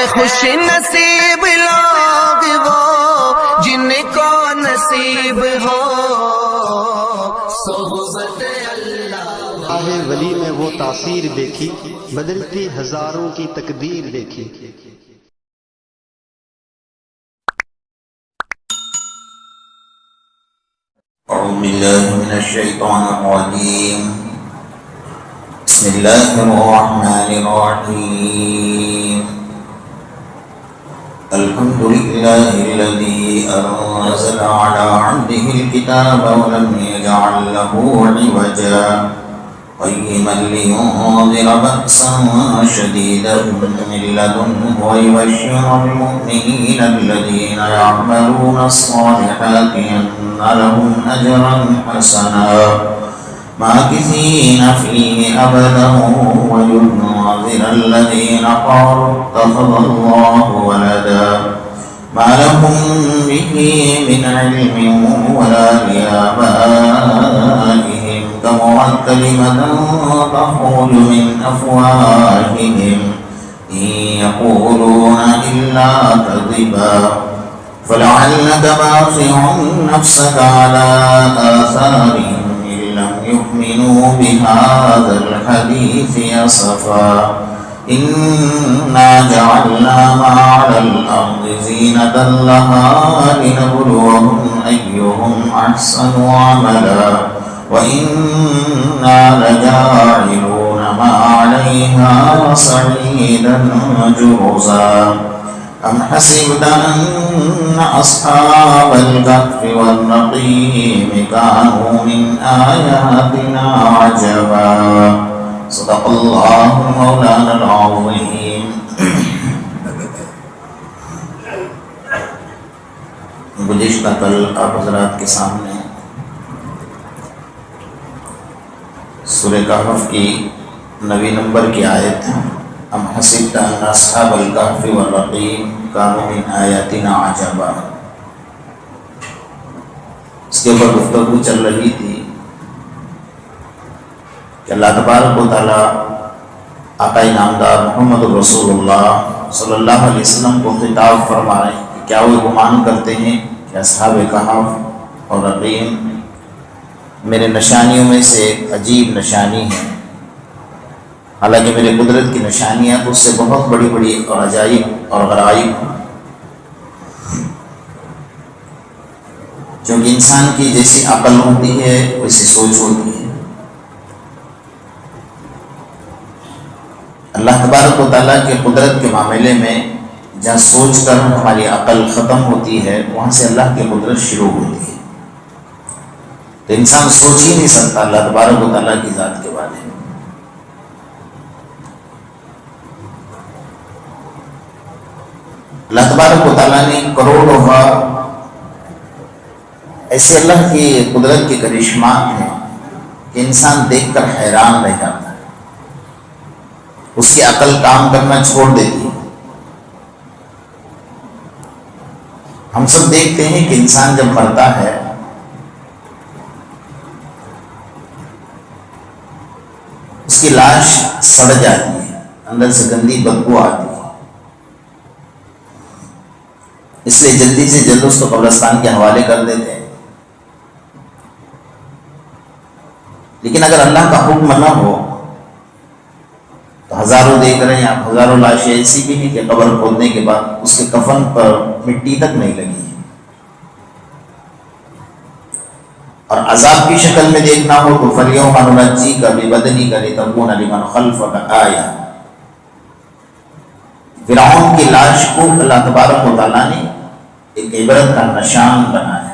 خوش نصیب لوگ وہ جن کو نصیب ہو صحبت اللہ۔ راہ ولی میں وہ تاثیر دیکھی، بدلتی ہزاروں کی تقدیر دیکھی۔ اعوذ باللہ من الشیطان الرجیم، بسم اللہ الرحمن الرحیم، الحمد للہ الذی انزل علی عبده الکتاب ولم یجعل له عوجا قیما لینذر بأسا شدیدا من لدنه ویبشر المؤمنین الذین یعملون الصالحات ان لهم اجرا حسنا ماكثين فيه أبدا وينذر الذين قالوا اتخذ الله ولدا ما لهم به من علم ولا لآبائهم كبرت كلمة تخرج من أفواههم إن يقولون إلا كذبا فلعلك باخع نفسك على آثارهم لم يؤمنوا بهذا الحديث أسفا إنا جعلنا ما على الأرض زينة لها لنبلوهم أيهم أحسن عملا وإنا لجاعلون ما عليها صعيدا جرزا أم حسبت أن أصحاب الكهف والرقيم كانوا من آياتنا عجبا صدق الله مولانا العظيم۔ گزشتہ کل آپ حضرات کے سامنے سورہ کہف کی 9 نمبر کی آیت ام حسبت ان اصحاب الکہف والرقیم کانوا من آیاتنا عجبا، اس کے اوپر گفتگو چل رہی تھی کہ اللہ تبارک و تعالیٰ آقا نامدار محمد رسول اللہ صلی اللہ علیہ وسلم کو خطاب فرما رہے ہیں کہ کیا وہ گمان کرتے ہیں کہ اصحاب کہف اور رقیم میرے نشانیوں میں سے ایک عجیب نشانی ہے، حالانکہ میرے قدرت کی نشانیاں تو اس سے بہت بڑی بڑی اور عجائب اور غرائب ہیں، کیونکہ انسان کی جیسی عقل ہوتی ہے ویسی سوچ ہوتی ہے۔ اللہ تبارک و تعالیٰ کے قدرت کے معاملے میں جہاں سوچ کر ہماری عقل ختم ہوتی ہے وہاں سے اللہ کی قدرت شروع ہوتی ہے، تو انسان سوچ ہی نہیں سکتا اللہ تبارک و تعالیٰ کی ذات کے بارے میں۔ اللہ تبارک و تعالیٰ نے کروڑوں بار ایسے اللہ کی قدرت کے کرشمات ہیں کہ انسان دیکھ کر حیران رہ جاتا ہے، اس کی عقل کام کرنا چھوڑ دیتی ہے۔ ہم سب دیکھتے ہیں کہ انسان جب مرتا ہے اس کی لاش سڑ جاتی ہے، اندر سے گندی بدبو آتی ہے، اس لیے جلدی سے جلد اس کو قبرستان کے حوالے کر دیتے ہیں۔ لیکن اگر اللہ کا حکم نہ ہو تو ہزاروں دیکھ رہے ہیں آپ، ہزاروں لاشیں ایسی بھی ہیں کہ قبر کھودنے کے بعد اس کے کفن پر مٹی تک نہیں لگی ہے، اور عذاب کی شکل میں دیکھنا ہو تو فَالْيَوْمَ نُنَجِّيكَ بِبَدَنِكَ لِتَكُونَ لِمَنْ خَلْفَكَ آیَةً۔ فرعون کی لاش کو اللہ تبارک و تعالیٰ نے ایک عبرت کا نشان بنایا،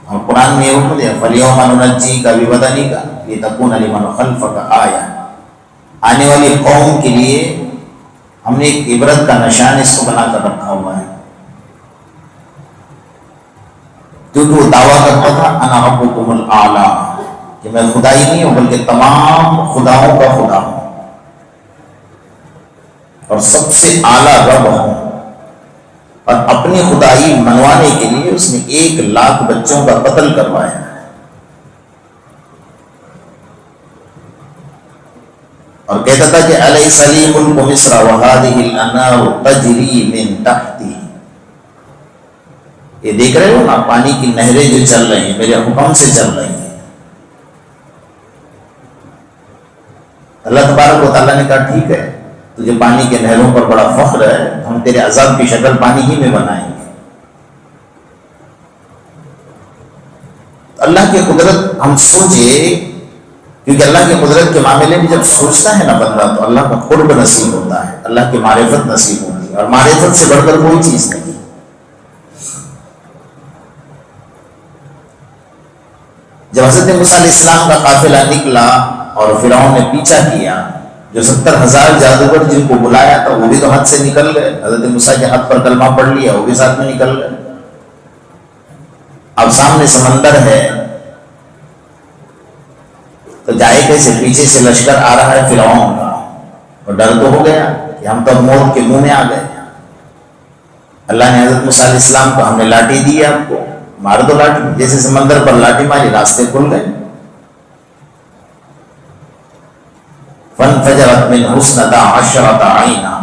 اور قرآن میں یہ حکم دیا فَالْيَوْمَ نُنَجِّيكَ بِبَدَنِكَ لِتَكُونَ لِمَنْ خَلْفَكَ آیَةً، آنے والی قوم کے لیے ہم نے ایک عبرت کا نشان اس کو بنا کر رکھا ہوا ہے، کیونکہ وہ دعویٰ کرتا تھا انا ربکم الاعلیٰ، کہ میں خدا ہی نہیں ہوں بلکہ تمام خداؤں کا خدا ہوں اور سب سے اعلیٰ رب ہوں، اور اپنی خدائی منوانے کے لیے اس نے 1,00,000 بچوں کا قتل کروایا ہے، اور اور کہتا تھا کہ علیہ سلیم کو مصر وہادہ الانار تجری من تحتی، یہ دیکھ رہے ہو نا پانی کی نہریں جو چل رہی ہیں میرے حکم سے چل رہی ہیں. اللہ تبارک و تعالیٰ نے کہا ٹھیک ہے تجھے پانی کے نہروں پر بڑا فخر ہے، ہم تیرے عذاب کی شکل پانی ہی میں بنائیں گے. اللہ کی قدرت ہم سوچے، کیونکہ اللہ کی قدرت کے معاملے میں جب سوچتا ہے نا بندہ تو اللہ کا قرب نصیب ہوتا ہے، اللہ کی معرفت نصیب ہوتی ہے، اور معرفت سے بڑھ کر کوئی چیز نہیں. جب حضرت موسیٰ علیہ السلام کا قافلہ نکلا اور فرعون نے پیچھا کیا، جو 70,000 جادوگر جن کو بلایا تھا وہ بھی تو حد سے نکل گئے، حضرت موسیٰ کے ہاتھ پر کلمہ پڑھ لیا وہ بھی ساتھ میں نکل گئے. اب سامنے سمندر ہے تو جائے کیسے؟ پیچھے سے لشکر آ رہا ہے فرعون کا، اور ڈر تو ہو گیا کہ ہم تو موت کے منہ میں آ گئے. اللہ نے حضرت موسیٰ علیہ السلام کو ہم نے لاٹھی دی آپ کو، مار دو لاٹھی. جیسے سمندر پر لاٹھی ماری راستے کھل گئے. فانفجرت من حسنتا عشرۃ عینا،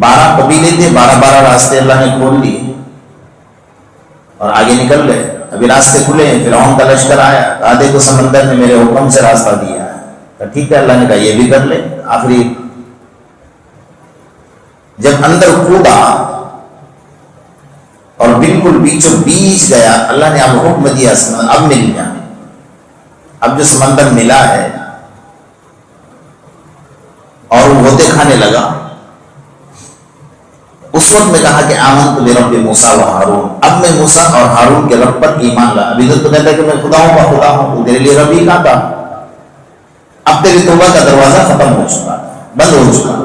12 قبیلے تھے، 12 راستے اللہ نے کھول دیے اور آگے نکل گئے. ابھی راستے کھلے ہیں، فرعون کا لشکر آیا، کہا دیکھو سمندر نے میرے حکم سے راستہ دیا ہے. کہا ٹھیک ہے، اللہ نے کہا یہ بھی کر لے. آخری جب اندر کودا اور بالکل بیچوں بیچ گیا، اللہ نے اب حکم دیا سمندر اب مل جائے. اب جو سمندر ملا ہے اور وہ ہوتے کھانے لگا، اس وقت میں کہا کہ آمنت برب موسیٰ و ہارون، اب میں موسیٰ اور ہارون کے رب پر ایمان لا. ابھی تو کہتا ہے کہ میں خدا ہوں کا خدا ہوں، تو تیرے لیے رب ہی کہاں تھا. اب تیری توبہ کا دروازہ ختم ہو چکا، بند ہو چکا.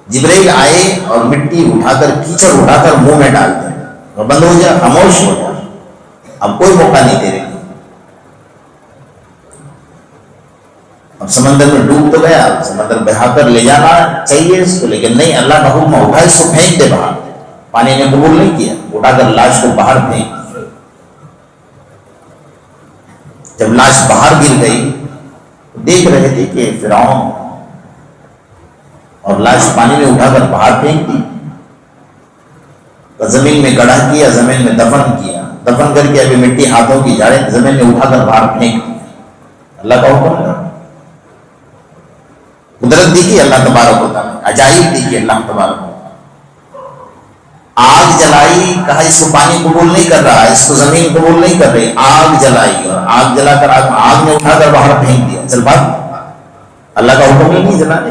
جبرائیل آئے اور مٹی اٹھا کر کیچڑ اٹھا کر منہ میں ڈال دے اور بند ہو جا، خاموش ہو جا، اب کوئی موقع نہیں تیرے لیے. اب سمندر میں ڈوب تو گیا، سمندر بہا کر لے جانا چاہیے اس کو، لیکن نہیں، اللہ کا حکم اٹھا اس کو پھینک دے باہر. پانی نے قبول نہیں کیا، اٹھا کر لاش کو باہر پھینک. جب لاش باہر گر گئی دیکھ رہے تھے کہ فرعون، اور لاش پانی میں اٹھا کر باہر پھینک دی. زمین میں گڑھا کیا، زمین میں دفن کیا، دفن کر کے ابھی مٹی ہاتھوں کی جاڑیں زمین میں اٹھا کر باہر پھینک دی. اللہ کا حکم ہے. قدرت دیکھی اللہ تبارک و تعالیٰ، عجائب دیکھی اللہ تبارک و تعالیٰ. آگ جلائی، کہا اس کو پانی قبول نہیں کر رہا، اس کو زمین قبول نہیں کر رہی. آگ جلائی اور آگ جلا کر آگ میں اٹھا کر باہر پھینک دیا. چل بات، اللہ کا حکم ہی نہیں جلانے.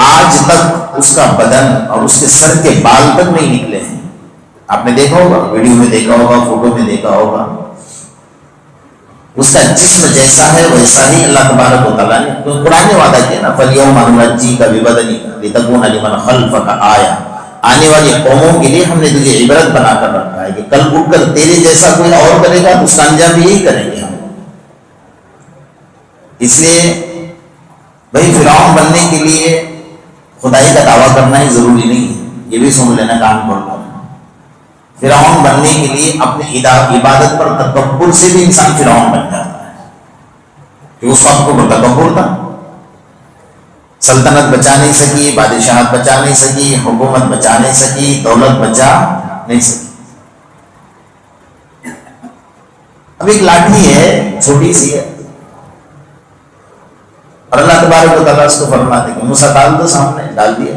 آج تک اس کا بدن اور اس کے سر کے بال تک نہیں نکلے ہیں. آپ نے دیکھا ہوگا، ویڈیو میں دیکھا ہوگا، فوٹو میں دیکھا ہوگا. اس کا جسم جیسا ہے ویسا ہی اللہ تبارک و تعالیٰ نے قرآن نے وعدہ کیا نا، فَالْيَوْمَ نُنَجِّيكَ بِبَدَنِكَ لِتَكُونَ لِمَنْ خَلْفَكَ آیَةً. آنے والی قوموں کے لیے ہم نے تجھے عبرت بنا کر رکھا ہے کہ کل اٹھ کر تیرے جیسا کوئی اور کرے گا تو اس کا انجام بھی یہی کریں گے ہم. اس لیے بھائی فرعون بننے کے لیے خدائی کا دعویٰ کرنا ہی ضروری نہیں ہے، یہ بھی سن لینا کان کھول کر. فرعون بننے کے لیے اپنی عبادت پر تکبر سے بھی انسان فرعون بن جاتا ہے، کہ اس وقت کو تکبر تھا. سلطنت بچا نہیں سکی، بادشاہت بچا نہیں سکی، حکومت بچا نہیں سکی، دولت بچا نہیں سکی. اب ایک لاٹھی ہے چھوٹی سی ہے، اور اللہ تبارک و تعالیٰ اس کو فرماتے کہ موسیٰ ڈال دو، سامنے ڈال دیا.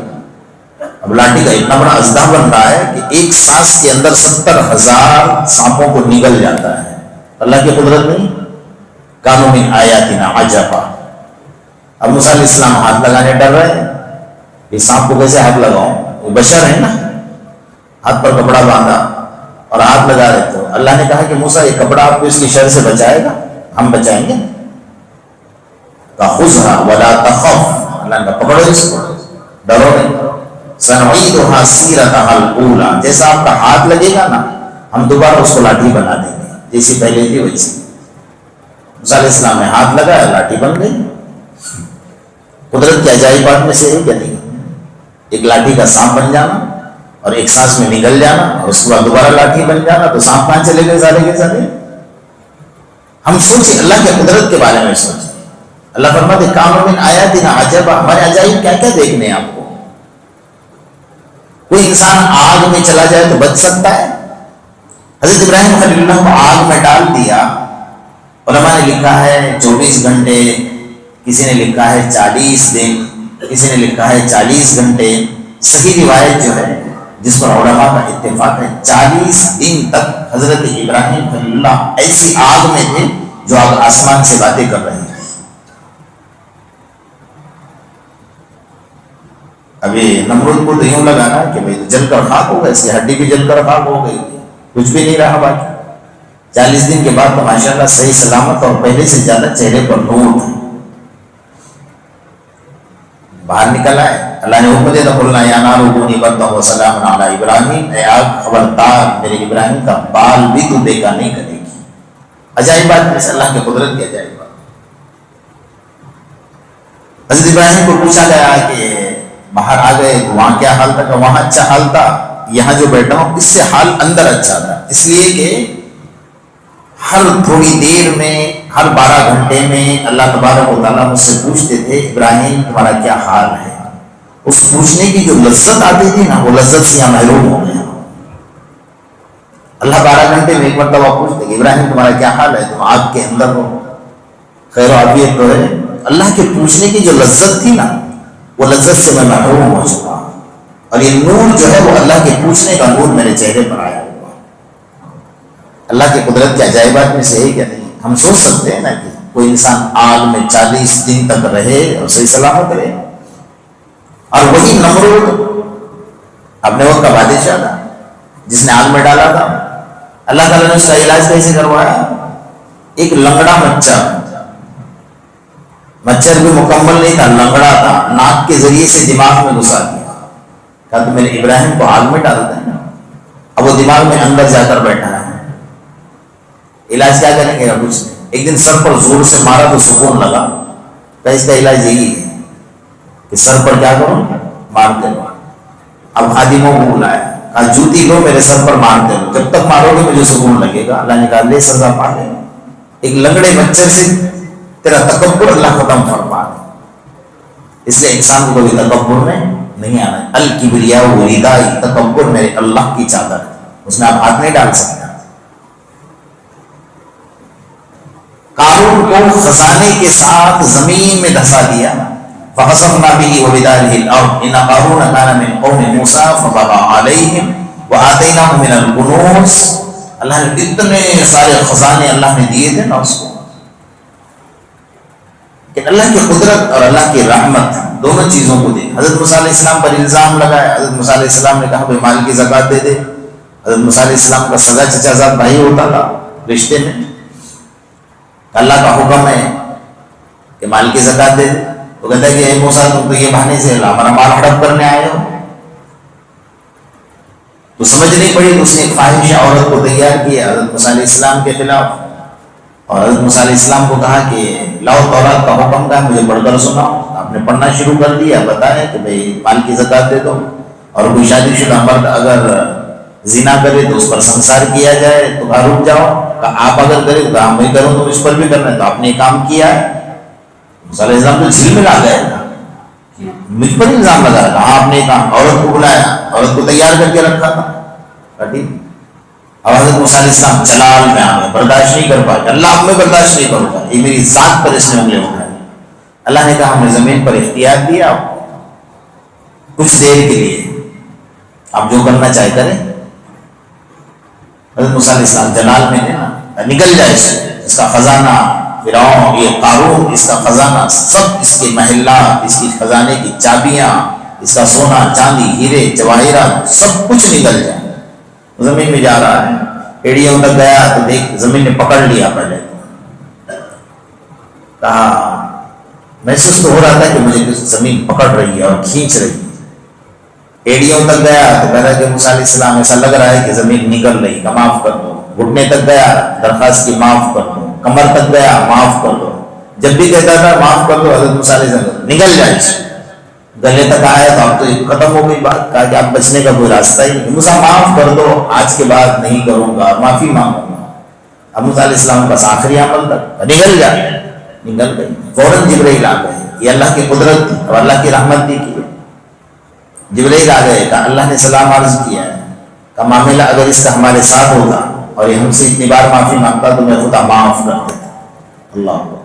اب لاٹھی کا اتنا بڑا اژدھا بن رہا ہے کہ ایک سانس کے اندر 70,000 سانپوں کو نگل جاتا ہے. اللہ کی قدرت نہیں. کانوا من آیاتنا عجبا. اب موسیٰ علیہ السلام ہاتھ لگانے ڈر رہے ہیں، یہ سانپ کو کیسے ہاتھ لگاؤں، وہ بشر ہے نا. ہاتھ پر کپڑا باندھا اور ہاتھ لگا رہے تو اللہ نے کہا کہ موسیٰ یہ کپڑا آپ کو اس کی شر سے بچائے گا، ہم بچائیں گے. فَخُذْهَا وَلَا تَخَفْ. اللہ نے کہا پکڑو اس کو، ڈرو نہیں. سَنُعِيدُهَا سِيرَتَهَا الْأُولَى. جیسا آپ کا ہاتھ لگے گا نا ہم دوبارہ اس کو لاٹھی بنا دیں گے جیسی پہلے تھی ویسی. موسیٰ علیہ السلام نے ہاتھ لگایا، لاٹھی بن گئی. قدرت کی عجائب بات میں سے ہے کیا نہیں؟ ایک لاٹھی کا سانپ بن جانا اور ایک سانس میں نگل جانا اور اس کے بعد دوبارہ لاٹھی بن جانا. تو سانپ کہاں چلے گئے سارے کے سارے؟ ہم سوچیں اللہ کے قدرت کے بارے میں سوچیں. اللہ فرماتے کانوا من آیاتنا عجبا، ہمارے عجائب کیا کیا دیکھنے ہیں آپ کو. کوئی انسان آگ میں چلا جائے تو بچ سکتا ہے؟ حضرت ابراہیم خلیل اللہ کو آگ میں ڈال دیا. علماء نے لکھا ہے 24 گھنٹے، کسی نے لکھا ہے 40 دن، کسی نے لکھا ہے 40 گھنٹے. صحیح روایت جو ہے جس پر علماء کا اتفاق ہے 40 دن تک حضرت ابراہیم خلیل اللہ ایسی آگ میں تھے جو آگ آسمان سے باتیں کر رہے ہیں. ابھی نمرود کو تو یوں لگا نا کہ بھائی جل کر خاک ہو گیا، اس کی ہڈی بھی جل کر خاک ہو گئی، کچھ بھی نہیں رہا باقی. 40 دن کے بعد تو ماشاءاللہ صحیح سلامت اور پہلے سے زیادہ چہرے پر نور تھا. باہر نکل آئے، اللہ نے حکم دیا قلنا یا نار کونی بردا وسلام علی ابراہیم، اے آگ خبردار میرے ابراہیم کا بال بھی تو بیکا نہیں کرے گی. عجائب بات ہے، اللہ کی قدرت کی عجائب بات. حضرت ابراہیم کو پوچھا گیا کہ باہر آ گئے تو وہاں کیا حال تھا؟ کہ وہاں اچھا حال تھا، یہاں جو بیٹھا ہوں اس سے حال اندر اچھا تھا. اس لیے کہ ہر تھوڑی دیر میں، ہر 12 گھنٹے میں اللہ تبارک و تعالیٰ مجھ سے پوچھتے تھے ابراہیم تمہارا کیا حال ہے. اس پوچھنے کی جو لذت آتی تھی نا، وہ لذت سے یہاں محروم ہو گیا. اللہ 12 گھنٹے میں ایک مرتبہ پوچھتے کہ ابراہیم تمہارا کیا حال ہے، تم آگ کے اندر ہو، خیر و عافیت تو ہے. اللہ کے پوچھنے کی جو لذت تھی نا، وہ لذت سے میں محروم ہو چکا. اور یہ نور جو ہے وہ اللہ کے پوچھنے کا نور میرے چہرے پر آیا ہوا. اللہ کی قدرت کے عجائبات میں سے ہے کیا نہیں؟ ہم سوچ سکتے ہیں نا کہ کوئی انسان آگ میں 40 دن تک رہے اور صحیح سلامت رہے. اور وہی نمرود اپنے وقت کا بادشاہ تھا جس نے آگ میں ڈالا تھا. اللہ تعالیٰ نے اس کا علاج کیسے کروایا؟ ایک لنگڑا مچھر بھی مکمل نہیں تھا، لنگڑا تھا، ناک کے ذریعے سے دماغ میں گھسا دیا. کہا تو میرے ابراہیم کو آگ میں ڈالتا ہے نا، اب وہ دماغ میں اندر جا کر بیٹھا ہے. علاج کیا کریں گے؟ کچھ نہیں. ایک دن سر پر زور سے مارا تو سکون لگا. کہ اس کا علاج یہی ہے کہ سر پر کیا کرو؟ مارتے رہو. اب خادموں کو بلایا، کہا جوتی لو میرے سر پر مارتے رہو، جب تک مارو گے مجھے سکون لگے گا. اللہ نے کہا لے سزا پا لے. ایک لنگڑے مچھر سے تیرا تکبر اللہ ختم فرما دے. اس لیے انسان کو کبھی تکبر میں نہیں آنا ہے. الکبریاء ردائی، تکبر میرے اللہ کی چادر ہے، اس میں آپ ہاتھ نہیں ڈال سکتے. قارون کو خزانے کے ساتھ زمین میں دھسا دیا. فخسفنا به وبداره الارض ان قارون كان من قوم موسى فبغى عليهم واتيناه من الكنوز. اللہ نے اتنے سارے خزانے اللہ نے دیے تھے نا اس کو. کہ اللہ کی قدرت اور اللہ کی رحمت دونوں چیزوں کو دے. حضرت موسیٰ علیہ السلام پر الزام لگایا. حضرت موسیٰ علیہ السلام نے کہا بھائی مال کی زکوٰۃ دے دے. حضرت موسیٰ علیہ السلام کا سگا چچا زاد بھائی ہوتا تھا رشتے میں. اللہ کا حکم ہے کہ مال کی زکوٰۃ دے دے. وہ کہتا ہے کہ اے موسیٰ تم تو یہ بہانے سے ہمارا مال ہڑپ کرنے آئے ہو. تو سمجھ نہیں پڑی تو اس نے ایک فاحشہ عورت کو تیار کیا حضرت موسیٰ علیہ السلام کے خلاف. اور حضرت موسیٰ علیہ السلام کو کہا کہ لاؤ تورات کا حکم کا مجھے پڑھ کر سناؤ. آپ نے پڑھنا شروع کر دیا. بتائیں کہ بھئی مال کی زکوٰۃ دے دو، اور کوئی شادی شدہ مرد اگر زنا کرے تو اس پر سنسار کیا جائے. تو کہا رک جاؤ. آپ اگر کرے تو ہم بھی کروں تو اس پر بھی کرنا ہے. تو آپ نے کام کیا ہے. موسیٰ علیہ السلام تو جھیل میں آ گئے نا، مجھ پر الزام لگا رہا. آپ نے کہا عورت کو بلایا، عورت کو تیار کر کے رکھا تھا. اب حضرت موسیٰ علیہ السلام جلال میں آ گئے، برداشت نہیں کر پائے. اللہ میں برداشت نہیں کروں گا، یہ میری ذات پر اس نے انگلیں اٹھائی. اللہ نے کہا ہم نے زمین پر اختیار دیا آپ کو کچھ دیر کے لیے، آپ جو کرنا چاہے کریں. حضرت موسیٰ علیہ السلام جلال میں نے نا نکل جائے اس کا خزانہ، فرعون یہ قارون اس کا خزانہ، سب اس کے محلات، اس کی خزانے کی چابیاں، اس کا سونا چاندی ہیرے جواہرات سب کچھ نکل جائے. زمین میں جا رہا ہے، ایڑیوں تک گیا تو دیکھ زمین نے پکڑ لیا. پہلے کہا محسوس تو ہو رہا تھا کہ مجھے زمین پکڑ رہی ہے اور کھینچ رہی ہے. ایڑیوں تک گیا تو کہہ رہا کہ موسیٰ علیہ السلام ایسا لگ رہا ہے کہ زمین نکل رہی ہے، معاف کر دو. گھٹنے تک گیا، درخواست کی معاف کر دو. کمر تک گیا، معاف کر دو. جب بھی کہتا تھا معاف کر دو، حضرت موسیٰ علیہ السلام نکل جائے. گلے تک آیا تو اب تو ختم ہو گئی بات. کہا کہ اب بچنے کا کوئی راستہ ہی نہیں. موسیٰ معاف کر دو، آج کے بعد نہیں کروں گا، معافی مانگوں گا. اب موسیٰ علیہ السلام بس آخری عمل تک نگل جائے، نگل گئی، فوراً جبرائیل آ گئے. یہ اللہ کی قدرت تھی اور اللہ کی رحمت بھی کی. جبرائیل آ گئے، کہا اللہ نے سلام عرض کیا ہے، کہ معاملہ اگر اس کا ہمارے ساتھ ہوتا اور یہ ہم سے اتنی بار معافی مانگتا تو میں خدا معاف کر دیتا. اللہ اکبر.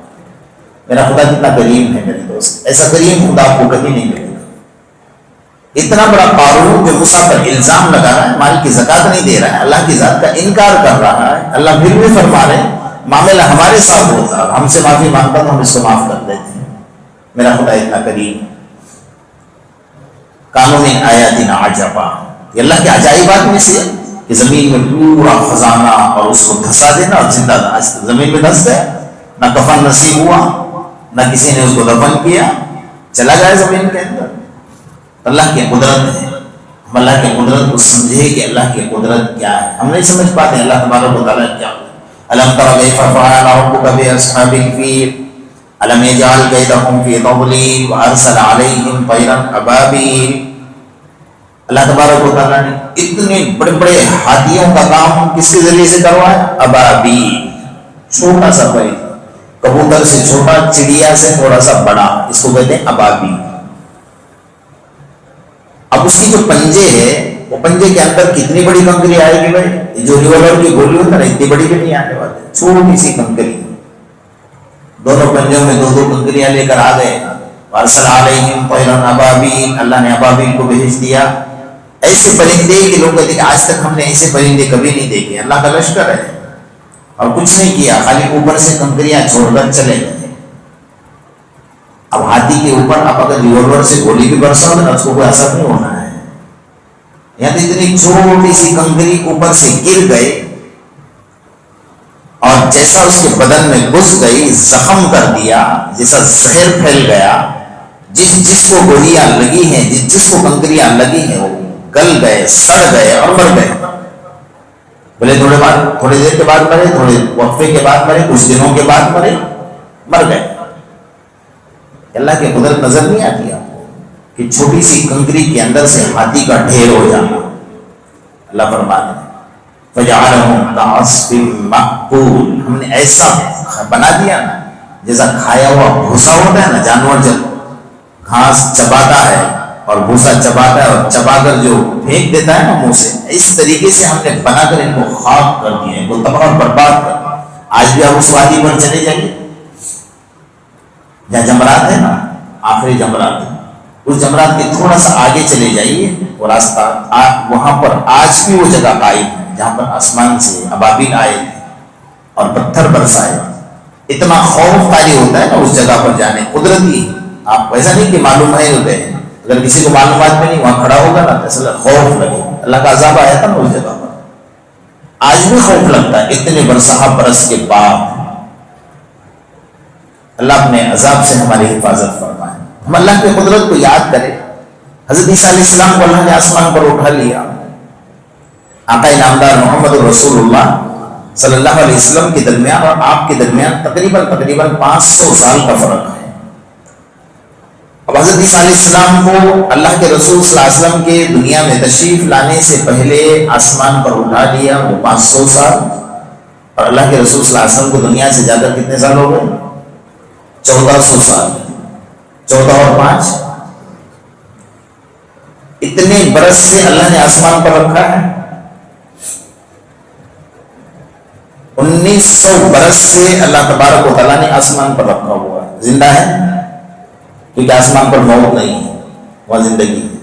میرا خدا کتنا کریم ہے میرے دوست، ایسا کریم خدا آپ کو کبھی نہیں ملے گا. اتنا بڑا قارون جو موسیٰ پر الزام لگا رہا ہے، مال کی زکات نہیں دے رہا ہے، اللہ کی ذات کا انکار کر رہا ہے، اللہ پھر بھی فرما رہے ہیں معاملہ ہمارے ساتھ ہوتا اور ہم سے معافی مانگتا تو ہم اس کو معاف کر دیتے ہیں. میرا خدا اتنا کریم. قانون آیاتنا عجبا، یہ اللہ کے عجائبات میں سے کہ زمین میں پورا خزانہ اور اس کو دھسا دینا اور زندہ زمین میں دھس گیا، نہ کفن نصیب ہوا، نہ کسی نے اس کو دفن کیا، چلا جائے زمین کے اندر. اللہ کی قدرت ہے. ہم اللہ کی قدرت کو سمجھے کہ اللہ کی قدرت کیا ہے. ہم نہیں سمجھ پاتے اللہ تبارک و تعالیٰ کیا ہے. الم تر کیف فعل ربک باصحاب الفیل الم یجعل کیدہم فی تضلیل وارسل علیہم طیرا ابابیل. اللہ تبارک و تعالیٰ نے اتنے بڑے بڑے ہاتھیوں کا کام کس کے ذریعے سے کروایا؟ ابابیل، چھوٹا سا پرندہ، کبوتر سے چھوٹا، چڑیا سے تھوڑا سا بڑا، اس کو کہتے ہیں ابابیل. اب اس کی جو پنجے ہے وہ پنجے کے اندر کتنی بڑی کنکری آئے گی بھائی؟ جو ریوالور کی گولی ہوتا ہے نا، اتنی بڑی بھی نہیں آنے والی، چھوٹی سی کنکری. دونوں پنجوں میں دو دو کنکریاں لے کر آ گئے. وارسل علیہم طیرا ابابیل، اللہ نے ابابیل کو بھیج دیا. ایسے پرندے کہ لوگ کہتے ہیں آج تک ہم نے ایسے پرندے کبھی نہیں دیکھے. اللہ کا لشکر ہے اور کچھ نہیں کیا، خالی اوپر سے کنکریاں چھوڑ کر چلے گئے. اب ہاتھی کے اوپر آپ اگر ریوالور سے گولی بھی برساؤ نا، اس کو کوئی اثر نہیں ہونا ہے. یہاں تو اتنی چھوٹی سی کنکری اوپر سے گر گئے اور جیسا اس کے بدن میں گھس گئی، زخم کر دیا، جیسا زہر پھیل گیا. جس کو گولیاں لگی ہیں، جس کو کنکریاں لگی ہیں، وہ گل گئے، سڑ گئے اور مر گئے. بولے تھوڑی دیر کے بعد مرے، تھوڑے وقفے کے بعد مرے، کچھ دنوں کے بعد مرے، مر گئے. اللہ کی قدرت نظر نہیں آتی آپ کو کہ چھوٹی سی کنکری کے اندر سے ہاتھی کا ڈھیر ہو جانا. اللہ فرماتے ہیں فجعلہم کعصف مأکول، ہم نے ایسا بنا دیا نا جیسا کھایا ہوا بھوسا ہوتا ہے نا. جانور جب گھاس چباتا ہے اور بھوسا چباتا ہے اور چبا کر جو پھینک دیتا ہے نا منہ سے، اس طریقے سے ہم نے بنا کر ان کو خاک کر دیے، ان کو تباہ اور برباد کر. آج بھی آپ اس وادی پر چلے جائیے جہاں جمرات ہے نا، آخری جمرات، اس جمرات کے تھوڑا سا آگے چلے جائیے، وہ راستہ وہاں پر آج بھی وہ جگہ قائم ہے جہاں پر آسمان سے ابابیل آئے تھے اور پتھر برسائے. اتنا خوف طاری ہوتا ہے نا اس جگہ پر جانے. قدرتی، آپ ایسا نہیں کہ معلوم ہے ہوتے ہیں، اگر کسی کو معلومات میں نہیں وہاں کھڑا ہوگا نا تو خوف لگے. اللہ کا عذاب آیا تھا نا اس جگہ پر، آج بھی خوف لگتا ہے اتنے برسہ برس کے بعد. اللہ اپنے عذاب سے ہماری حفاظت فرمائے. ہم اللہ کی قدرت کو یاد کریں. حضرت عیسیٰ علیہ السلام کو اللہ نے آسمان پر اٹھا لیا. آقا نامدار محمد رسول اللہ صلی اللہ علیہ وسلم کے درمیان اور آپ کے درمیان تقریباً 500 سال کا فرق ہے. اب حضرت عیسیٰ علیہ السلام کو اللہ کے رسول صلی اللہ علیہ وسلم کے دنیا میں تشریف لانے سے پہلے آسمان پر اٹھا لیا، وہ 500 سال. اور اللہ کے رسول صلی اللہ علیہ وسلم کو دنیا سے جا کر کتنے سال ہو گئے؟ 1400 سال. 14 اور 5 اتنے برس سے اللہ نے آسمان پر رکھا ہے. 1900 برس سے اللہ تبارک و تعالیٰ نے آسمان پر رکھا ہوا ہے. زندہ ہے کیونکہ آسمان پر موت نہیں ہے، وہاں زندگی ہے.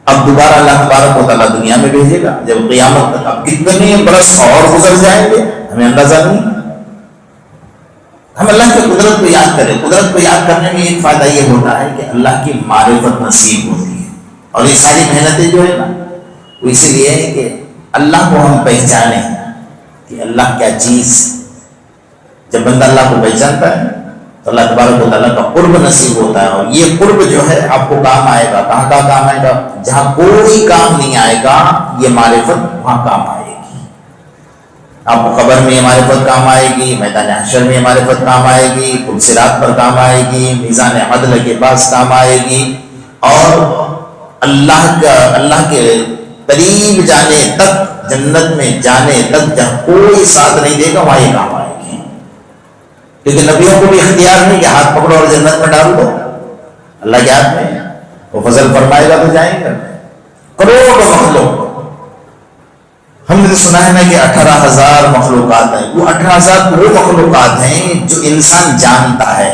اب دوبارہ اللہ تبارک و تعالیٰ دنیا میں بھیجے گا جب قیامت تک. اب کتنے برس اور گزر جائیں گے ہمیں اندازہ نہیں. ہم اللہ کی قدرت کو یاد کریں. قدرت کو یاد کرنے میں ایک فائدہ یہ ہوتا ہے کہ اللہ کی معرفت نصیب ہوتی ہے. اور یہ ساری محنتیں جو ہے نا وہ اس لیے ہے کہ اللہ کو ہم پہچانیں کہ اللہ کیا چیز. جب بندہ اللہ کو پہچانتا ہے تو اللہ تبارک و تعالیٰ کا قرب نصیب ہوتا ہے. اور یہ قرب جو ہے آپ کو کام آئے گا. کہاں کا کام آئے گا؟ جہاں کوئی کام نہیں آئے گا یہ معرفت وہاں کام آئے گی. آپ کو قبر میں معرفت کام آئے گی، میدان حشر میں معرفت کام آئے گی، پل صراط پر کام آئے گی، میزان عدل کے پاس کام آئے گی. اور اللہ کے قریب جانے تک جنت میں جانے تک جہاں کوئی ساتھ نہیں دے گا وہاں یہ کام آئے گی، کیونکہ نبیوں کو بھی اختیار نہیں کہ ہاتھ پکڑو اور جنت میں ڈال دو، اللہ کے ہاتھ میں وہ فضل فرمائے گا تو جائیں گے۔ کروڑوں مخلوق، ہم نے سنا ہے نا کہ 18,000 مخلوقات ہیں، وہ 18,000 وہ مخلوقات ہیں جو انسان جانتا ہے،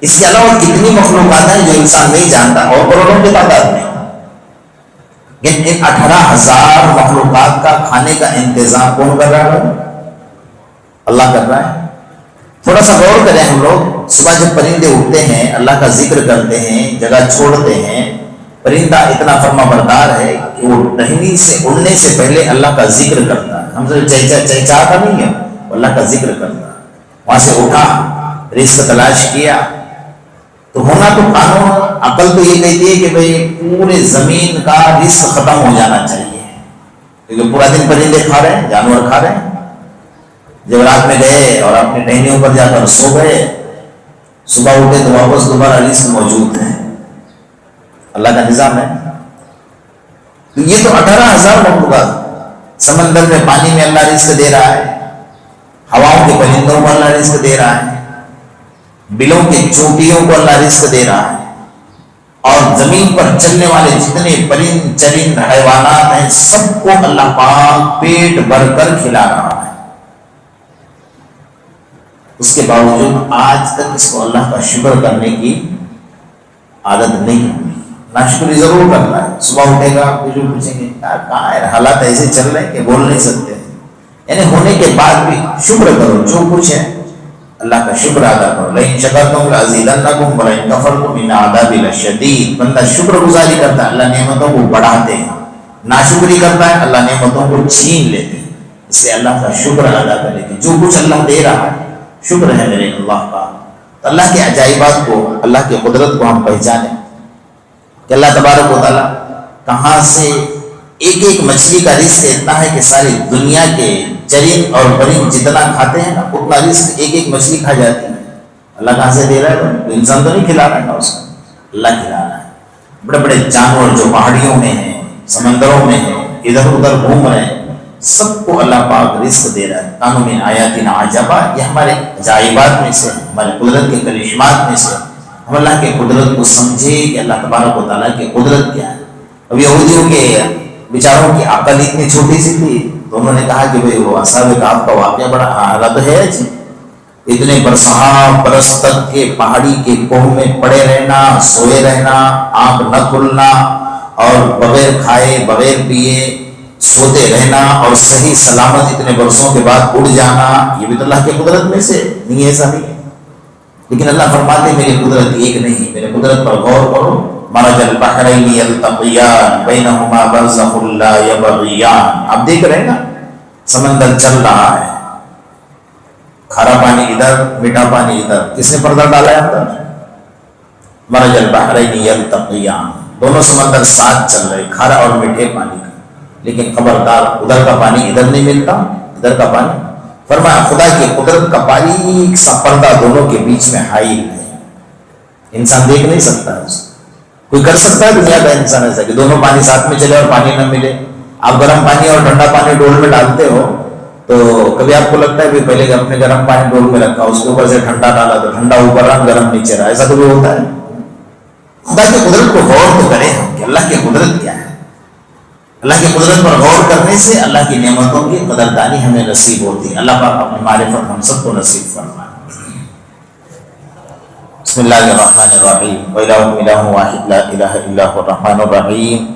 اس کے علاوہ کتنی مخلوقات ہیں جو انسان نہیں جانتا اور کروڑوں کی تعداد میں، لیکن ان 18,000 مخلوقات کا کھانے کا انتظام کون کر رہا ہے؟ اللہ کر رہا ہے۔ تھوڑا سا غور کریں ہم لوگ، صبح جب پرندے اٹھتے ہیں اللہ کا ذکر کرتے ہیں، جگہ چھوڑتے ہیں، پرندہ اتنا فرما بردار ہے کہ وہ ٹہنی سے اڑنے سے پہلے اللہ کا ذکر کرتا ہے، ہم سے چہچہاتا نہیں ہے، وہ اللہ کا ذکر کرتا ہے، وہاں سے اٹھا، رزق تلاش کیا، تو ہونا تو قانون، عقل تو یہ کہتی ہے کہ بھئی پورے زمین کا رزق ختم ہو جانا چاہیے، کیونکہ پورا دن پرندے کھا رہے ہیں، جانور کھا رہے ہیں، جب رات میں گئے اور اپنی ٹہنیوں پر جا کر سو گئے، صبح اٹھے تو واپس دوبارہ رزق موجود ہے، اللہ کا نظام ہے۔ تو یہ تو 18,000 مخلوقات، سمندر میں پانی میں اللہ رزق دے رہا ہے، ہواؤں کے پرندوں کو اللہ رزق دے رہا ہے، بلوں کے چونٹیوں کو اللہ رزق دے رہا ہے، اور زمین پر چلنے والے جتنے پرند چرند حیوانات ہیں سب کو اللہ پاک پیٹ بھر کر کھلا رہا ہے۔ اس کے باوجود آج تک اس کو اللہ کا شکر کرنے کی عادت نہیں ہوئی، ناشکری ضرور کرنا ہے۔ صبح اٹھے گا جو پوچھیں گے یار کہاں ہے، حالات ایسے چل رہے ہیں کہ بول نہیں سکتے، یعنی ہونے کے بعد بھی شکر کرو، جو کچھ ہے اللہ کا شکر ادا کرو۔ لئن شکرتم لازیدنکم ولئن کفرتم ان عذابی لشدید۔ بندہ شکر گزاری کرتا ہے اللہ نعمتوں کو بڑھاتے ہیں، ناشکری کرتا ہے اللہ نعمتوں کو چھین لیتے ہیں، اس لیے اللہ کا شکر ادا کرے کہ جو کچھ اللہ دے رہا ہے شکر ہے میرے اللہ کا۔ تو اللہ کے عجائبات کو، اللہ کی قدرت کو ہم پہچانیں کہ اللہ تبارک و تعالیٰ کہاں سے ایک ایک مچھلی کا رزق اتنا ہے کہ ساری دنیا کے چرند اور پرند جتنا کھاتے ہیں نا اتنا رزق ایک ایک مچھلی کھا جاتی ہے۔ اللہ کہاں سے دے رہا ہے؟ تو انسان تو نہیں کھلا رہا ہے نا اس کو، اللہ کھلا رہا ہے۔ بڑے بڑے جانور جو پہاڑیوں میں ہیں، سمندروں میں ہیں، ادھر ادھر گھوم رہے ہیں، سب کو اللہ پاک رزق دے رہا ہے۔ کانوا من آیاتنا عجبا، یہ ہمارے عجائبات میں سے، ہمارے قدرت کے کرشمات میں سے، ہم اللہ کے قدرت کو سمجھے کہ اللہ تبارک و تعالیٰ کی قدرت کیا ہے۔ اب یہودیوں کے بیچاروں کی عقل اتنی چھوٹی سی تھی تو انہوں نے کہا کہ بھئی وہ اصحاب کہف کا واقعہ بڑا اعلیٰ تو ہے جی، اتنے برسوں برس تک کے پہاڑی کے کوہ میں پڑے رہنا، سوئے رہنا، آنکھ نہ کھلنا اور بغیر کھائے بغیر پیے سوتے رہنا اور صحیح سلامت اتنے برسوں کے بعد اڑ جانا، یہ بھی تو اللہ کی قدرت میں سے نہیں، ایسا نہیں ہے۔ لیکن اللہ فرماتے میری قدرت ایک نہیں، میرے قدرت پر غور کرو۔ مرج البحرین یلتقیان بینہما برزخ لا یبغیان، آپ دیکھ رہے ہیں نا سمندر چل رہا ہے، کھارا پانی ادھر میٹھا پانی ادھر، کس نے پردہ ڈالا ہے اندر؟ مرج البحرین یلتقیان، دونوں سمندر ساتھ چل رہے، کھارا اور میٹھے پانی کا، لیکن خبردار ادھر کا پانی ادھر نہیں ملتا، ادھر کا پانی، فرمایا خدا کی قدرت کا باریک سا پردہ دونوں کے بیچ میں حائل ہے، انسان دیکھ نہیں سکتا ہے اس کو۔ کوئی کر سکتا ہے دنیا کا انسان ایسا کہ دونوں پانی ساتھ میں چلے اور پانی نہ ملے؟ آپ گرم پانی اور ٹھنڈا پانی ڈول میں ڈالتے ہو تو کبھی آپ کو لگتا ہے کہ پہلے اپنے گرم پانی ڈول میں رکھا، اس کے اوپر سے ٹھنڈا ڈالا تو ٹھنڈا اوپر رہا گرم نیچے رہا، ایسا کبھی ہوتا ہے؟ خدا کی قدرت کو غور تو کریں ہم کہ اللہ کی قدرت کیا ہے۔ اللہ کی قدرت پر غور کرنے سے اللہ کی نعمتوں کی قدردانی ہمیں نصیب ہوتی ہے۔ اللہ پاک اپنی معرفت ہم سب کو نصیب فرمائے۔ بسم اللہ الرحمن الرحیم، وَإِلَٰهُكُمْ إِلَٰهٌ وَاحِدٌ لَا إِلَٰهَ إِلَّا هُوَ الرَّحْمَنُ الرَّحِيمُ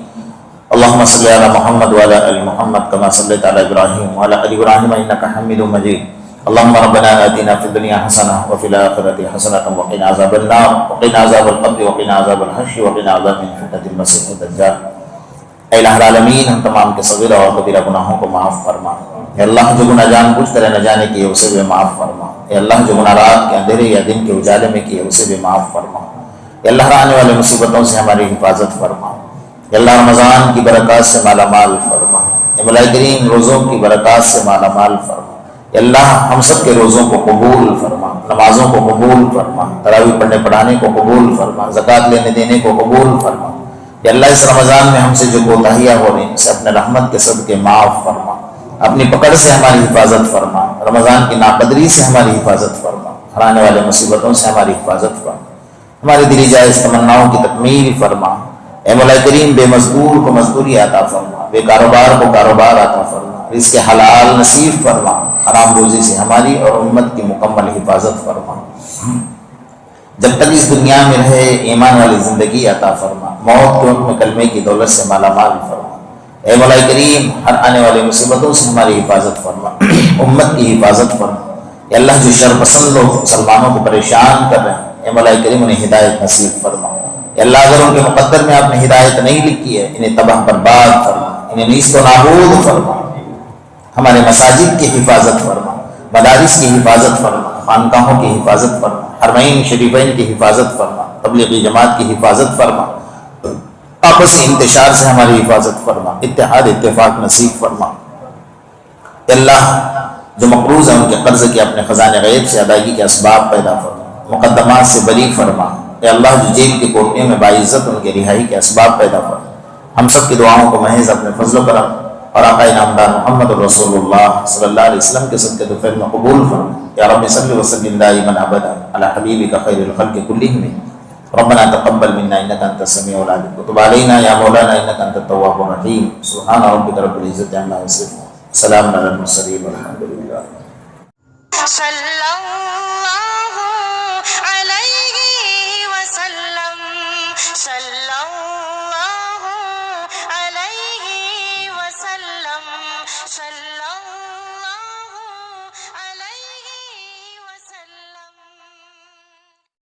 اللهم صل على محمد وعلى آل محمد كما صليت على إبراهيم وعلى آل إبراهيم إنك حميد مجيد اللهم ربنا آتنا في الدنيا حسنة وفي الآخرة حسنة وقنا عذاب النار وقنا عذاب القبر وقنا عذاب الحشر وقنا عذاب من فتنة المسيح الدجال۔ اے الہ العالمین، ہم تمام کے صغیرہ اور کبیرہ گناہوں کو معاف فرما۔ اے اللہ جو گناہ جان بوجھ کر نہ جانے کیے اسے بھی معاف فرما۔ اے اللہ جو گناہ رات کے اندھیرے یا دن کے اجالے میں کیے اسے بھی معاف فرما۔ اے اللہ آنے والے مصیبتوں سے ہماری حفاظت فرما۔ اے اللہ رمضان کی برکات سے مالا مال فرما۔ اے ملائک کریم روزوں کی برکات سے مالا مال فرما۔ اے اللہ ہم سب کے روزوں کو قبول فرما، نمازوں کو قبول فرما، تراویح پڑھنے پڑھانے کو قبول فرما، زکوٰۃ لینے دینے کو قبول فرما، یا اللہ اس رمضان میں ہم سے جو کوتاہیاں ہو رہی ہیں اسے اپنے رحمت کے صدقے معاف فرما، اپنی پکڑ سے ہماری حفاظت فرما، رمضان کی ناقدری سے ہماری حفاظت فرما، ہرانے والے مصیبتوں سے ہماری حفاظت فرما، ہماری دلی جائز تمناؤں کی تکمیل فرما۔ اے مولا کریم بے مزدور کو مزدوری عطا فرما، بے کاروبار کو کاروبار عطا فرما، رزق حلال نصیب فرما، حرام روزی سے ہماری اور امت کی مکمل حفاظت فرما۔ جب تک اس دنیا میں رہے ایمان والی زندگی عطا فرما، موت کے وقت میں کلمے کی دولت سے مالا مال فرما۔ اے مولا کریم ہر آنے والی مصیبتوں سے ہماری حفاظت فرما، امت کی حفاظت فرما۔ اے اللہ جو شر پسند لوگ مسلمانوں کو پریشان کر رہے ہیں، اے مولا کریم انہیں ہدایت نصیب فرما۔ اے اللہ اگر ان کے مقدر میں آپ نے ہدایت نہیں لکھی ہے انہیں تباہ برباد فرما، انہیں نیست و نابود فرما۔ ہمارے مساجد کی حفاظت فرما، مدارس کی حفاظت فرما، خانقاہوں کی حفاظت فرما، حرمین شریفین کی حفاظت فرما، تبلیغی جماعت کی حفاظت فرما، آپسی انتشار سے ہماری حفاظت فرما، اتحاد اتفاق نصیب فرما۔ اے اللہ جو مقروض ہیں ان کے قرض کی اپنے خزانے غیب سے ادائیگی کے اسباب پیدا فرما، مقدمات سے بری فرما۔ اے اللہ جو جیل کی کوٹریوں میں باعزت ان کے رہائی کے اسباب پیدا فرما۔ ہم سب کی دعاؤں کو محض اپنے فضل و کرم اور آقا نامدار محمد رسول اللہ صلی اللہ علیہ وسلم کے صدقے طفیل میں قبول فرما۔ یا رب صلی وسلم دائما ابدا علی حبیبک خیر الخلق کلہم، ربنا تقبل منا انک انت السمیع العلیم وتب علینا یا مولانا انک انت التواب الرحیم۔ سبحان ربک رب العزۃ عما یصفون، سلام علی المرسلین والحمد للہ۔